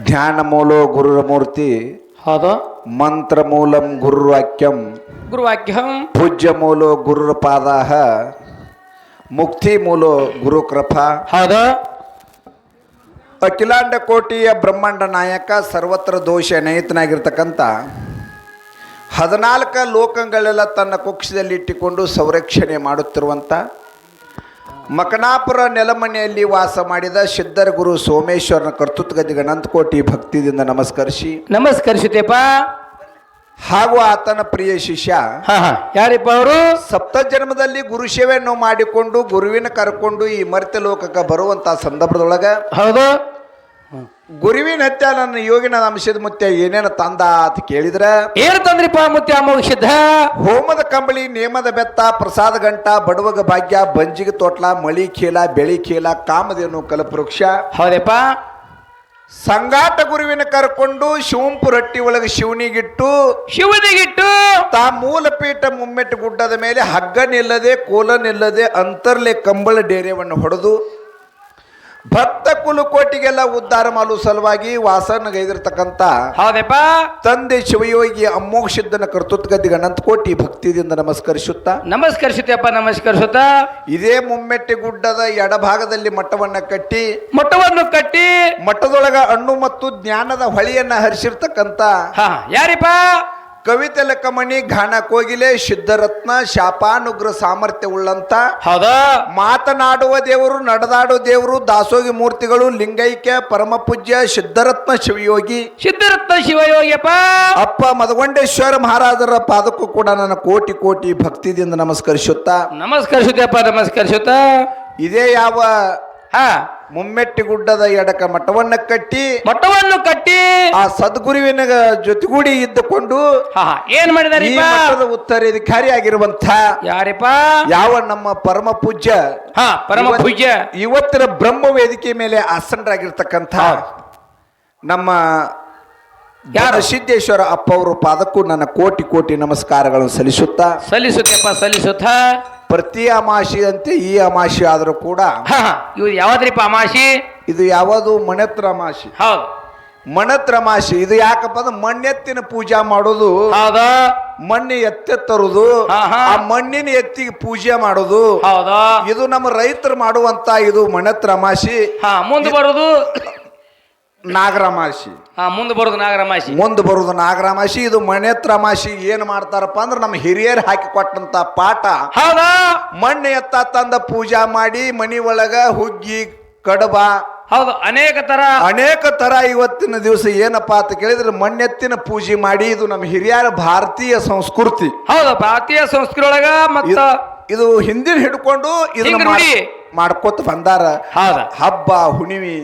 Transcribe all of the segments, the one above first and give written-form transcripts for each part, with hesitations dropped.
ಧ್ಯಾನ ಮೂಲೋ ಗುರುಮೂರ್ತಿ ಹೌದು. ಮಂತ್ರ ಮೂಲಂ ಗುರುವಾಕ್ಯಂ ಗುರುವಾಕ್ಯಂ ಪೂಜ್ಯ ಮೂಲೋ ಗುರುರ ಪಾದಾಹ ಮುಕ್ತಿ ಮೂಲೋ ಗುರು ಕೃಪಾ. ಹೌದು. ಅಖಿಲಾಂಡ ಕೋಟಿಯ ಬ್ರಹ್ಮಾಂಡ ನಾಯಕ ಸರ್ವತ್ರ ದೋಷ ನಯತನಾಗಿರ್ತಕ್ಕಂಥ 14 ಲೋಕಗಳೆಲ್ಲ ತನ್ನ ಕುಕ್ಷದಲ್ಲಿ ಇಟ್ಟುಕೊಂಡು ಸಂರಕ್ಷಣೆ ಮಾಡುತ್ತಿರುವಂಥ ಮಕನಾಪುರ ನೆಲಮನೆಯಲ್ಲಿ ವಾಸ ಮಾಡಿದ ಸಿದ್ಧರ ಗುರು ಸೋಮೇಶ್ವರನ ಕರ್ತೃತ್ವಗದಿಗೆ ಅನಂತಕೋಟಿ ಭಕ್ತಿಯಿಂದ ನಮಸ್ಕರಿಸುತ್ತೇಪ್ಪ. ಹಾಗೂ ಆತನ ಪ್ರಿಯ ಶಿಷ್ಯ ಯಾರಿಪ್ಪ ಅವರು? ಸಪ್ತ ಜನ್ಮದಲ್ಲಿ ಗುರು ಸೇವೆಯನ್ನು ಮಾಡಿಕೊಂಡು ಗುರುವಿನ ಕರ್ಕೊಂಡು ಈ ಮರ್ತ್ಯ ಲೋಕಕ್ಕೆ ಬರುವಂತ ಸಂದರ್ಭದೊಳಗ ಹೌದು. ಗುರುವಿನ ಹತ್ಯ ನನ್ನ ಯೋಗಿನ ಅಂಶದ ಮುತ್ಯ ಏನೇನು ತಂದ ಅಂತ ಕೇಳಿದ್ರ ಏನು ತಂದ್ರಿಪ್ಪ ಮುತ್ಯ ಅಮೋಘ? ಹೋಮದ ಕಂಬಳಿ, ನೇಮದ ಬೆತ್ತ, ಪ್ರಸಾದ ಗಂಟ, ಬಡವಗ ಭಾಗ್ಯ, ಬಂಜಿಗೆ ತೋಟ್ಲ, ಮಳಿ ಖೇಲ, ಬೆಳಿ ಖೇಲ, ಕಾಮಧೇನು, ಕಲ್ಪವೃಕ್ಷ. ಹೌದಪ್ಪ. ಸಂಗಾಟ ಗುರುವಿನ ಕರ್ಕೊಂಡು ಶಿವಂಪು ರಟ್ಟಿ ಒಳಗೆ ಶಿವನಿಗಿಟ್ಟು ತಾ ಮೂಲಪೀಠ ಮುಮ್ಮೆಟ್ಟು ಗುಡ್ಡದ ಮೇಲೆ ಹಗ್ಗ ನಿಲ್ಲದೆ ಕೋಲ ನಿಲ್ಲದೆ ಅಂತರ್ಲೆ ಕಂಬಳ ಡೇರೆಯನ್ನು ಹೊಡೆದು ಭಕ್ತ ಕುಲಕೋಟಿಗೆಲ್ಲ ಉದ್ಧಾರ ಮಾಡಲು ಸಲುವಾಗಿ ವಾಸನಗೈದಿರ್ತಕ್ಕಂಥ ಹೌದಪ್ಪ ತಂದೆ ಶಿವಯೋಗಿ ಅಮೋಘ ಸಿದ್ಧನ ಕರ್ತೃತ್ವಗದಿಗೆ ಅನಂತಕೋಟಿ ಭಕ್ತಿಯಿಂದ ನಮಸ್ಕರಿಸುತ್ತ ಇದೇ ಮುಮ್ಮೆಟ್ಟಿ ಗುಡ್ಡದ ಎಡಭಾಗದಲ್ಲಿ ಮಠವನ್ನು ಕಟ್ಟಿ ಮಠದೊಳಗ ಹಣ್ಣು ಮತ್ತು ಜ್ಞಾನದ ಹೊಳೆಯನ್ನ ಹರಿಸಿರ್ತಕ್ಕಂಥ ಯಾರಿಪ್ಪ? ಕವಿತೆ ಲಕ್ಕಮಣಿ, ಘಾನ ಕೋಗಿಲೆ, ಸಿದ್ಧರತ್ನ, ಶಾಪಾನುಗ್ರ ಸಾಮರ್ಥ್ಯ ಉಳ್ಳಂತ ಹೌದಾ ಮಾತನಾಡುವ ದೇವರು, ನಡೆದಾಡುವ ದೇವರು, ದಾಸೋಗಿ ಮೂರ್ತಿಗಳು, ಲಿಂಗೈಕ್ಯ ಪರಮ ಪೂಜ್ಯ ಸಿದ್ಧರತ್ನ ಶಿವಯೋಗಿಯಪ್ಪ ಅಪ್ಪ ಮದಗೊಂಡೇಶ್ವರ ಮಹಾರಾಜರ ಪಾದಕ್ಕೂ ಕೂಡ ನನ್ನ ಕೋಟಿ ಕೋಟಿ ಭಕ್ತಿಯಿಂದ ನಮಸ್ಕರಿಸುತ್ತ ಇದೇ ಯಾವ ಮುಮ್ಮೆಟ್ಟಿ ಗುಡ್ಡದ ಎಡಕ ಮಠವನ್ನು ಕಟ್ಟಿ ಆ ಸದ್ಗುರುವಿನ ಜೊತೆಗೂಡಿ ಇದ್ದುಕೊಂಡು ಏನ್ ಮಾಡಿದಾರೆ ಉತ್ತರಾಧಿಕಾರಿ ಆಗಿರುವಂತ ಯಾರಿಪ್ಪ? ಯಾವ ನಮ್ಮ ಪರಮ ಪೂಜ್ಯ ಇವತ್ತಿನ ಬ್ರಹ್ಮ ವೇದಿಕೆ ಮೇಲೆ ಆಸನರಾಗಿರ್ತಕ್ಕಂಥ ನಮ್ಮ ಸಿದ್ದೇಶ್ವರ ಅಪ್ಪ ಅವರು ಪಾದಕ್ಕೂ ನನ್ನ ಕೋಟಿ ಕೋಟಿ ನಮಸ್ಕಾರಗಳನ್ನು ಸಲ್ಲಿಸುತ್ತ ಪ್ರತಿ ಅಮಾಶಿ ಅಂತೆ ಈ ಅಮಾಶಿ ಆದರೂ ಕೂಡ ಇವು ಯಾವ್ದ್ರಿಪ್ಪ ಅಮಾಶಿ? ಇದು ಯಾವುದು? ಮಣತ್ರ ಅಮಾಶಿ. ಹೌದು, ಮಣತ್ರ ಅಮಾಶಿ. ಇದು ಯಾಕಪ್ಪ ಅಂದ್ರೆ ಮಣ್ಣೆತ್ತಿನ ಪೂಜಾ ಮಾಡೋದು. ಹೌದಾ? ಮಣ್ಣಿ ಎತ್ತರುದು, ಆ ಮಣ್ಣಿನ ಎತ್ತಿಗೆ ಪೂಜೆ ಮಾಡೋದು. ಹೌದಾ? ಇದು ನಮ್ಮ ರೈತರು ಮಾಡುವಂತ ಇದು ಮಣತ್ರ ಅಮಾಶಿ. ಮುಂದೆ ಬರೋದು ನಾಗರಮಾಸಿ. ಮುಂದೆ ಬರುದು ನಾಗರಮಾಸಿ. ಇದು ಮಣೆತ್ರ ಅಮಾಸಿ. ಏನ್ ಮಾಡ್ತಾರಪ್ಪ ಅಂದ್ರೆ ನಮ್ಮ ಹಿರಿಯರು ಹಾಕಿ ಕೊಟ್ಟಂತ ಪಾಠ. ಹೌದಾ? ಮಣ್ಣು ಎತ್ತ ತಂದ ಪೂಜಾ ಮಾಡಿ ಮನಿ ಒಳಗ ಹುಗ್ಗಿ, ಕಡಬ, ಹೌದು ಅನೇಕ ತರ ಇವತ್ತಿನ ದಿವಸ ಏನಪ್ಪಾ ಅಂತ ಕೇಳಿದ್ರೆ ಮಣ್ಣೆತ್ತಿನ ಪೂಜೆ ಮಾಡಿ. ಇದು ನಮ್ಮ ಹಿರಿಯರ ಭಾರತೀಯ ಸಂಸ್ಕೃತಿ. ಹೌದು, ಭಾರತೀಯ ಸಂಸ್ಕೃತಿ ಒಳಗ ಮತ್ತ ಇದು ಹಿಂದಿನ ಹಿಡ್ಕೊಂಡು ಇದನ್ನ ಮಾಡ್ಕೋತ ಬಂದಾರ. ಹಬ್ಬ ಹುಣ್ಣಿಮೆ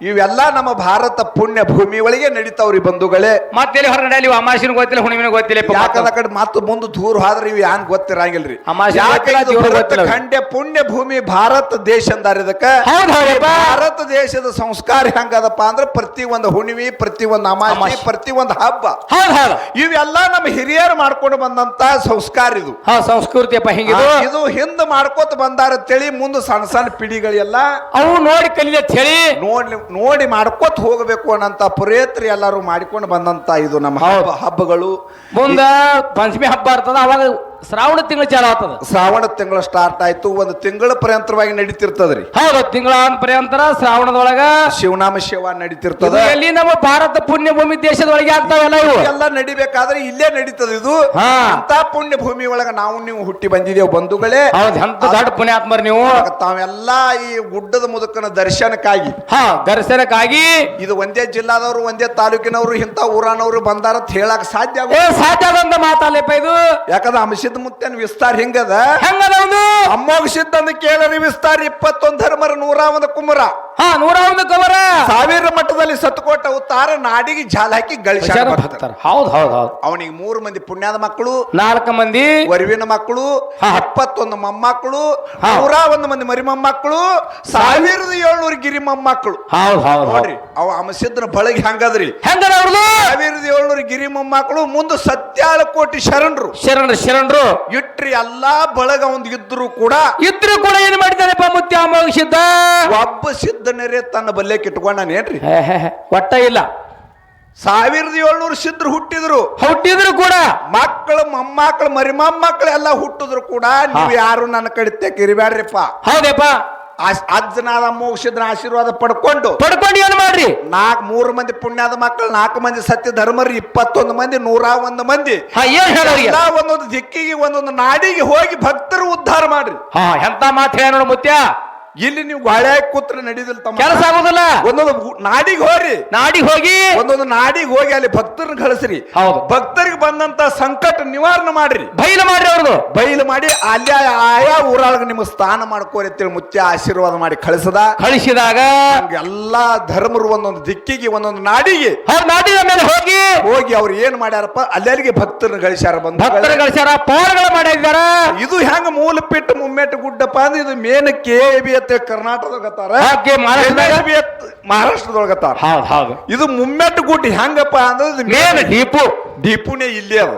ಇವೆಲ್ಲ ನಮ್ಮ ಭಾರತ ಪುಣ್ಯ ಭೂಮಿ ಒಳಗೆ ನಡೀತಾವ್ರಿ ಬಂಧುಗಳೇ. ಮತ್ತೆ ಹೊರಗಡೆ ಅಮಾಸಿನ ಗೊತ್ತಿಲ್ಲ, ಹುಣ್ಣಿಮೆನ ಗೊತ್ತಿಲ್ಲ. ಯಾಕಂದ ಕಡೆ ಮತ್ತೆ ಮುಂದೆ ದೂರ ಹೋದ್ರೆ ಇವ್ ಯಾನ್ ಗೊತ್ತಿರಂಗಿಲ್ರಿ. ಖಂಡ್ಯ ಪುಣ್ಯ ಭೂಮಿ ಭಾರತ ದೇಶ ಅಂದಾರ. ಇದಕ್ಕ ಭಾರತ ದೇಶದ ಸಂಸ್ಕಾರ ಹೆಂಗದಪ್ಪ ಅಂದ್ರೆ ಪ್ರತಿ ಒಂದು ಹುಣ್ಣಿಮೆ, ಪ್ರತಿ ಒಂದು ಅಮಾಸಿ, ಪ್ರತಿ ಒಂದು ಹಬ್ಬ ಇವೆಲ್ಲ ನಮ್ಮ ಹಿರಿಯರು ಮಾಡ್ಕೊಂಡು ಬಂದಂತ ಸಂಸ್ಕಾರ. ಇದು ಸಂಸ್ಕೃತಿಯಪ್ಪ. ಇದು ಹಿಂದ್ ಮಾಡ್ಕೋತ ಬಂದಾರ ತಿಳಿ. ಮುಂದೆ ಸಣ್ಣ ಸಣ್ಣ ಪಿಡಿಗಳೆಲ್ಲ ಅವು ನೋಡಿ ಕಲಿಯ ನೋಡಿ ಮಾಡ್ಕೋತ ಹೋಗಬೇಕು ಅನ್ನಂತ ಪ್ರಯತ್ನ ಎಲ್ಲರೂ ಮಾಡಿಕೊಂಡು ಬಂದಂತ ಇದು ನಮ್ಮ ಹಬ್ಬಗಳು. ಮುಂದ ಪಂಚಮಿ ಹಬ್ಬ ಇರ್ತದ, ಅವಾಗ ಶ್ರಾವಣ ತಿಂಗಳು ಚಾಲು ಆಗ್ತದ. ಶ್ರಾವಣ ತಿಂಗಳು ಸ್ಟಾರ್ಟ್ ಆಯ್ತು, ಒಂದು ತಿಂಗಳ ಪರ್ಯಂತರವಾಗಿ ನಡೀತಿರ್ತದ್ರಿ. ಹೌದು, ತಿಂಗಳ ಪರ್ಯಂತರ ಶ್ರಾವಣದೊಳಗ ಶಿವನಾಮ ಸೇವಾ ನಡೀತಿರ್ತದ. ಎಲ್ಲಿ ನಮ್ಮ ಭಾರತ ಪುಣ್ಯ ಭೂಮಿ ದೇಶದೊಳಗೆ ಆಗ್ತಾವೆಲ್ಲ ಇವು ಎಲ್ಲ ನಡಿಬೇಕಾದ್ರೆ ಇಲ್ಲೇ ನಡೀತದ. ಇದು ಅಂತ ಪುಣ್ಯ ಭೂಮಿ ಒಳಗ ನಾವು ನೀವು ಹುಟ್ಟಿ ಬಂದಿದ್ದೇವೆ ಬಂಧುಗಳೇ. ದೊಡ್ಡ ಪುಣ್ಯಾತ್ಮರು ನೀವು. ತಾವೆಲ್ಲ ಈ ಗುಡ್ಡದ ಮುದುಕನ ದರ್ಶನಕ್ಕಾಗಿ ಇದು ಒಂದೇ ಜಿಲ್ಲಾದವರು, ಒಂದೇ ತಾಲೂಕಿನವರು, ಇಂಥ ಊರಾನವರು ಬಂದಾರ ಅಂತ ಹೇಳಕ್ ಸಾಧ್ಯ ಆದಂತ ಮಾತಲ್ಲಪ್ಪ ಇದು. ಯಾಕಂದ್ರೆ ಅಂಶದ ಮುತ್ತೇನ್ ವಿಸ್ತಾರ ಹೆಂಗದ ಅಮ್ಮೋಗ ಸಿದ್ಧ ಅಂತ ಕೇಳರಿ ವಿಸ್ತಾರ 21 ಧರ್ಮರ 101 ಕುಮರ 101 ಕುಮರ 1000 ಮಟ್ಟದಲ್ಲಿ ಸತ್ಕೋಟ ಉತ್ತಾರ ನಾಡಿಗೆ ಜಾಲ ಹಾಕಿ ಗಳಿಸ್ಯಾರ. ಹೌದು ಹೌದು ಹೌದು. ಅವನಿಗೆ 3 ಮಂದಿ ಪುಣ್ಯದ ಮಕ್ಕಳು, 4 ಮಂದಿ ವರುವಿನ ಮಕ್ಕಳು, 21 ಮೊಮ್ಮಕ್ಕಳು, 101 ಮಂದಿ ಮರಿ ಮೊಮ್ಮಕ್ಕಳು, 1700 ಗಿರಿ ಮೊಮ್ಮಕ್ಕಳು. ನೋಡ್ರಿ ಅವ ಅಮಸಿದ್ದನ ಬಳಗಿ ಹೆಂಗದ್ರಿ. 1700 ಗಿರಿ ಮೊಮ್ಮಕ್ಕಳು. ಮುಂದೆ 17 ಕೋಟಿ ಶರಣರು ಇಟ್ರಿ. ಎಲ್ಲಾ ಬಳಗ ಒಂದು ಇದ್ರು ಕೂಡ ಏನ್ ಮಾಡಿದ್ದಾನೆ ಮುತ್ಯ ಅಮೋಘ ಸಿದ್ಧ? ಒಬ್ಬ ಸಿದ್ಧ ಸಿದ್ಧನರೇ ತನ್ನ ಬಲ್ಯಕ್ಕೆ ಇಟ್ಕೊಂಡಾನೇನ್ರಿ? ಒಟ್ಟ ಇಲ್ಲ. 1700 ಸಿದ್ಧರು ಹುಟ್ಟಿದ್ರು ಕೂಡ ಮಕ್ಕಳು ಮೊಮ್ಮಕ್ಕಳು ಮರಿಮೊಮ್ಮಕ್ಕಳು ಎಲ್ಲ ಹುಟ್ಟಿದ್ರು ಕೂಡ ನೀವು ಯಾರು ನನ್ನ ಕಡೆ ತೆಗಿರಿಬ್ಯಾಡ್ರಿಪ್ಪ. ಹೌದಪ್ಪ. ಅಜ್ಜನಾದ ಮೋಕ್ಷದ ಆಶೀರ್ವಾದ ಪಡ್ಕೊಂಡು ಏನ್ ಮಾಡ್ರಿ? 3 ಮಂದಿ ಪುಣ್ಯದ ಮಕ್ಕಳು, 4 ಮಂದಿ ಸತ್ಯ ಧರ್ಮರು, 21 ಮಂದಿ, 101 ಮಂದಿ ಎಲ್ಲ ಒಂದೊಂದು ದಿಕ್ಕಿಗೆ ಒಂದೊಂದು ನಾಡಿಗೆ ಹೋಗಿ ಭಕ್ತರು ಉದ್ಧಾರ ಮಾಡ್ರಿ. ಎಂತ ಮಾತು ಹೇಳ ನೋಡು ಮುತ್ಯ. ಇಲ್ಲಿ ನೀವು ಗಾಳಿ ಕೂತ್ರ ನಡೀದಿಲ್ಲ, ತಮ್ಮ ಕೆಲಸ ಆಗುದಿಲ್ಲ. ಒಂದೊಂದು ನಾಡಿಗೆ ಹೋಗಿ ಒಂದೊಂದು ನಾಡಿಗೆ ಹೋಗಿ ಅಲ್ಲಿ ಭಕ್ತರನ್ನ ಕಳಿಸ್ರಿ. ಹೌದು. ಭಕ್ತರಿಗೆ ಬಂದಂತ ಸಂಕಟ ನಿವಾರಣೆ ಮಾಡ್ರಿ, ಬಯಲು ಮಾಡ್ರಿ. ಅವ್ರದ್ದು ಬಯಲು ಮಾಡಿ ಅಲ್ಲಿ ಆಯಾ ಊರೊಳಗೆ ನಿಮ್ಮ ಸ್ಥಾನ ಮಾಡ್ಕೋರಿ ಅಂತೇಳಿ ಮುತ್ಯ ಆಶೀರ್ವಾದ ಮಾಡಿ ಕಳಿಸಿದಾಗ ಎಲ್ಲಾ ಧರ್ಮರು ಒಂದೊಂದು ದಿಕ್ಕಿಗೆ ಒಂದೊಂದು ನಾಡಿಗೆ ನಾಡಿನ ಮೇಲೆ ಹೋಗಿ ಅವ್ರು ಏನ್ ಮಾಡ್ಯಾರಪ್ಪ ಅಲ್ಲಿಗೆ ಭಕ್ತರನ್ನ ಗಳಿಸ್ಯಾರ, ಗಳಿಸ್ಯಾರ, ಪವಾಡಗಳು ಮಾಡಿದಾರ. ಇದು ಹೆಂಗ ಮೂಲ ಪಿಟ್ಟು ಮುಮ್ಮೆಟ್ಟು ಗುಡ್ಡಪ್ಪ ಅಂದ್ರೆ ಇದು ಮೇನ್ KAB ಕರ್ನಾಟಕದೊಳಗತ್ತಾರ, ಮಹಾರಾಷ್ಟ್ರದೊಳಗತ್ತಾರ. ಇದು ಮುಮ್ಮೆಟ್ಟು ಗುಡ್ಡ ಹೆಂಗಪ್ಪ ಅಂದ್ರೆ ದೀಪುನೇ ಇಲ್ಲಿ ಅದು.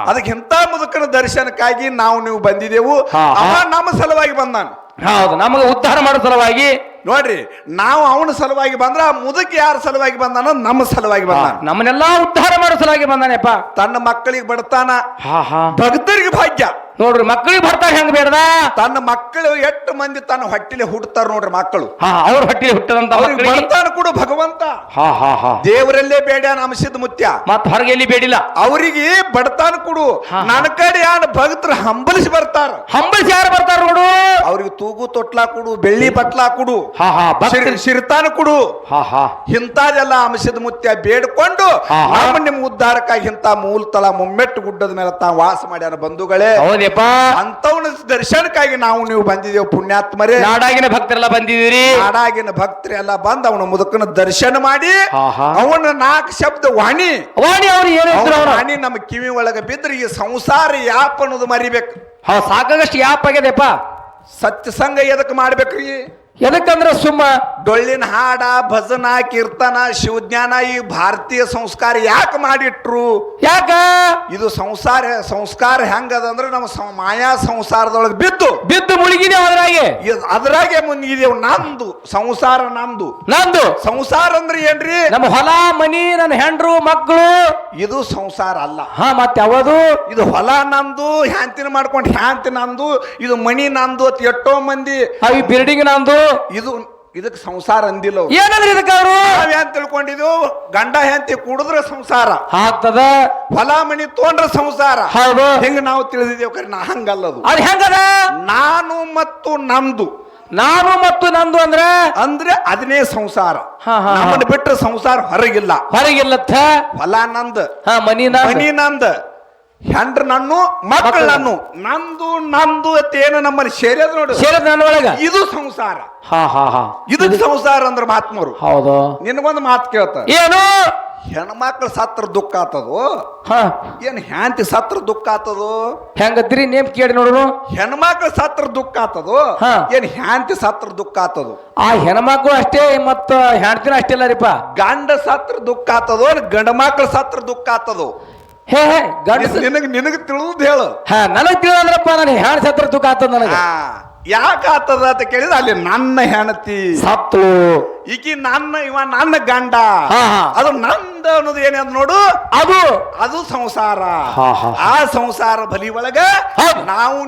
ಅದಕ್ಕೆ ಎಂತ ಮುದುಕನ ದರ್ಶನಕ್ಕಾಗಿ ನೀವು ಬಂದಿದ್ದೆವು. ಅವ ನಮ್ಮ ಸಲುವಾಗಿ ಬಂದಾನ. ಹೌದು, ನಮಗೆ ಉದ್ಧಾರ ಮಾಡೋ ಸಲುವಾಗಿ. ನೋಡ್ರಿ, ನಾವು ಅವನ ಸಲುವಾಗಿ ಬಂದ್ರ ಆ ಮುದುಕ ಯಾರ ಸಲುವಾಗಿ ಬಂದಾನ? ನಮ್ಮ ಸಲುವಾಗಿ ಬಂದಾನ. ನಮ್ಮನ್ನೆಲ್ಲಾ ಉದ್ಧಾರ ಮಾಡೋ ಸಲುವಾಗಿ ಬಂದಾನೆಪ್ಪ. ತನ್ನ ಮಕ್ಕಳಿಗೆ ಬಡತಾನ, ಭಕ್ತರಿಗೆ ಭಾಗ್ಯ. ನೋಡ್ರಿ, ಮಕ್ಕಳಿಗೆ ಬರ್ತಾರ ಹೆಂಗ್ ಬೇಡದ? ತನ್ನ ಮಕ್ಕಳು 8 ಮಂದಿ ತನ್ನ ಹೊಟ್ಟಿಲೆ ಹುಟ್ಟತಾರ ನೋಡ್ರಿ ಮಕ್ಕಳು. ಅವ್ರ ಹೊಟ್ಟಿಲೆ ಹುಟ್ಟದಂತ ಬಡತಾನ ಕೂಡ ಭಗವಂತ ದೇವರಲ್ಲೇ ಬೇಡ ಅಂಶದ ಮುತ್ಯ, ಮತ್ ಹೊರಗೆ ಎಲ್ಲಿ ಬೇಡಿಲ್ಲ. ಅವರಿಗೆ ಬಡತಾನ ಕೊಡು. ನನ್ನ ಕಡೆ ಯಾರು ಭಕ್ತರು ಹಂಬಲಿಸಿ ಬರ್ತಾರ. ಹಂಬಲಿಸಿ ಯಾರು ಬರ್ತಾರ ನೋಡು? ಅವ್ರಿಗೆ ತೂಗು ತೊಟ್ಲಾ ಕೊಡು, ಬೆಳ್ಳಿ ಬಟ್ಲಾ ಕೊಡು, ಶಿರ್ತಾನ ಕೊಡು. ಇಂಥದೆಲ್ಲ ಅಂಶದ ಮುತ್ಯ ಬೇಡ್ಕೊಂಡು ನಿಮ್ಮ ಉದ್ಧಾರಕ್ಕಾಗಿ ಇಂಥ ಮೂಲತಲ ಮುಮ್ಮೆಟ್ಟು ಗುಡ್ಡದ ಮೇಲೆ ತಾವು ವಾಸ ಮಾಡ್ಯಾರ ಬಂಧುಗಳೇ. ಅಂತವನ ದರ್ಶನಕ್ಕಾಗಿ ನೀವು ಬಂದಿದ್ದೇವೆ ಪುಣ್ಯಾತ್ಮರೇ. ನಾಡಾಗಿನ ಭಕ್ತರೆಲ್ಲ ಬಂದಿದ್ದೀರಿ. ನಾಡಾಗಿನ ಭಕ್ತರೆಲ್ಲ ಬಂದು ಅವನ ಮುದುಕನ ದರ್ಶನ ಮಾಡಿ ಅವನ 4 ಶಬ್ದ ವಾಣಿ ವಾಣಿ ನಮ್ಮ ಕಿವಿ ಒಳಗೆ ಬಿದ್ರೆ ಈ ಸಂಸಾರ ಯಾಪ್ ಅನ್ನೋದು ಮರಿಬೇಕು. ಸಾಕಾಗಷ್ಟು ಯಾಪ್ ಆಗ್ಯದಪ್ಪ. ಸತ್ಸಂಗ ಎದಕ್ ಮಾಡ್ಬೇಕ್ರಿ? ಎದಕ್ಕಂದ್ರ ಸುಮ್ಮ ಡೊಳ್ಳಿನ ಹಾಡ, ಭಜನ, ಕೀರ್ತನ, ಶಿವಜ್ಞಾನ ಈ ಭಾರತೀಯ ಸಂಸ್ಕಾರ ಯಾಕೆ ಮಾಡಿಟ್ರು? ಯಾಕ? ಇದು ಸಂಸ್ಕಾರ ಹೆಂಗದಂದ್ರೆ ನಮ್ಮ ಮಾಯಾ ಸಂಸಾರದೊಳಗೆ ಬಿದ್ದು ಮುಳುಗಿದೇವ್. ಅದ್ರಾಗೆ ಮುನ್ಗಿದೇವ್. ನಂದು ಸಂಸಾರ, ನಂದು ಸಂಸಾರ ಅಂದ್ರೆ ಏನ್ರಿ? ನಮ್ಮ ಹೊಲ ಮನಿ, ನನ್ನ ಹೆಂಡ್ರು ಮಕ್ಕಳು. ಇದು ಸಂಸಾರ ಅಲ್ಲ. ಮತ್ತೆ ಯಾವುದು? ಇದು ಹೊಲ ನಂದು, ಹ್ಯಾಂತಿನ ಮಾಡ್ಕೊಂಡು ಹ್ಯಾಂತಿ ನಂದು, ಇದು ಮನಿ ನಂದು ಅಂತ ಎಷ್ಟೋ ಮಂದಿ. ಬಿಲ್ಡಿಂಗ್ ನಂದು. ಇದಕ್ಕೆ ಸಂಸಾರ ಅಂದಿಲ್ಲ. ಏನಂದ್ರೆ ಇದಕ್ಕೆ ಅವರು ನಾವೇನ್ ತಿಳ್ಕೊಂಡಿದ್ವು? ಗಂಡ ಹೆಂಡತಿ ಕೂಡಿದ್ರೆ ಸಂಸಾರ ಆಗ್ತದ, ಹೊಲ ಮನಿ ತೊಗೊಂಡ್ರೆ ಸಂಸಾರ. ಹೌದು, ಹಿಂಗ ನಾವು ತಿಳಿದಿದ್ದೇವೆ. ಕರೆ ಹಂಗಲ್ಲದು. ಅದು ಹೆಂಗದ? ನಾನು ಮತ್ತು ನಂದು ಅಂದ್ರೆ ಅದನ್ನೇ ಸಂಸಾರ. ನಮ್ಮನ್ನ ಬಿಟ್ಟರೆ ಸಂಸಾರ ಹೊರಗಿಲ್ಲ. ಹೊಲ ನಂದ್, ಮನಿ ನಂದ್, ಹೆಂಡ್ರ ನನ್ನು, ಮಕ್ಕಳು ನಂದು ಏನು ನಮ್ಮಲ್ಲಿ ಸೇರಿದ ನೋಡಿ. ಇದು ಸಂಸಾರ. ಇದಕ್ಕೆ ಸಂಸಾರ ಅಂದ್ರೆ ಮಹಾತ್ಮರು. ಹೌದು. ನಿನಗೊಂದು ಮಾತು ಕೇಳ್ತಾರೆ, ಏನು? ಹೆಣ್ಮಕ್ಳು ಸತ್ರ ದುಃಖ ಆತದು, ಏನ್ ಹ್ಯಾಂತಿ ಸತ್ರ ದುಃಖ ಆತದು? ಹೆಂಗತ್ರಿ ನೇಮ್ ಕೇಳಿ ನೋಡು. ಹೆಣ್ಮಕ್ಳು ಸತ್ರ ದುಃಖ ಆತದು, ಏನ್ ಹ್ಯಾಂತಿ ಸತ್ರ ದುಃಖ ಆತದು? ಆ ಹೆಣ್ಮಕ್ಳು ಅಷ್ಟೇ, ಮತ್ತ ಹೆಣ್ತಿನ ಅಷ್ಟೇ ಇಲ್ಲ ರೀಪ. ಗಂಡ ಸತ್ರ ದುಃಖ ಆತದು, ಗಂಡ ಮಕ್ಳು ಸತ್ರ ದುಃಖ ಆತದು. ನಿನಗೆ ತಿಳಿದ್ ಹೇಳು. ನನಗ್ ತಿಳಿದ್ರಪ್ಪ, ನಾನು ಹೆಣ್ ಸತ್ರ ದುಃಖ ಆತದ. ನನಗೆ ಯಾಕೆ ಆತದ ಅಂತ ಕೇಳಿದ್ರೆ, ಅಲ್ಲಿ ನನ್ನ ಹೆಣತಿ ಸತ್ತು, ಈಕಿ ನನ್ನ ಗಂಡ, ಅದು ನಂದ ಅನ್ನೋದು ಏನ ನೋಡು, ಅದು ಸಂಸಾರ. ಆ ಸಂಸಾರ ಬಲಿ ಒಳಗ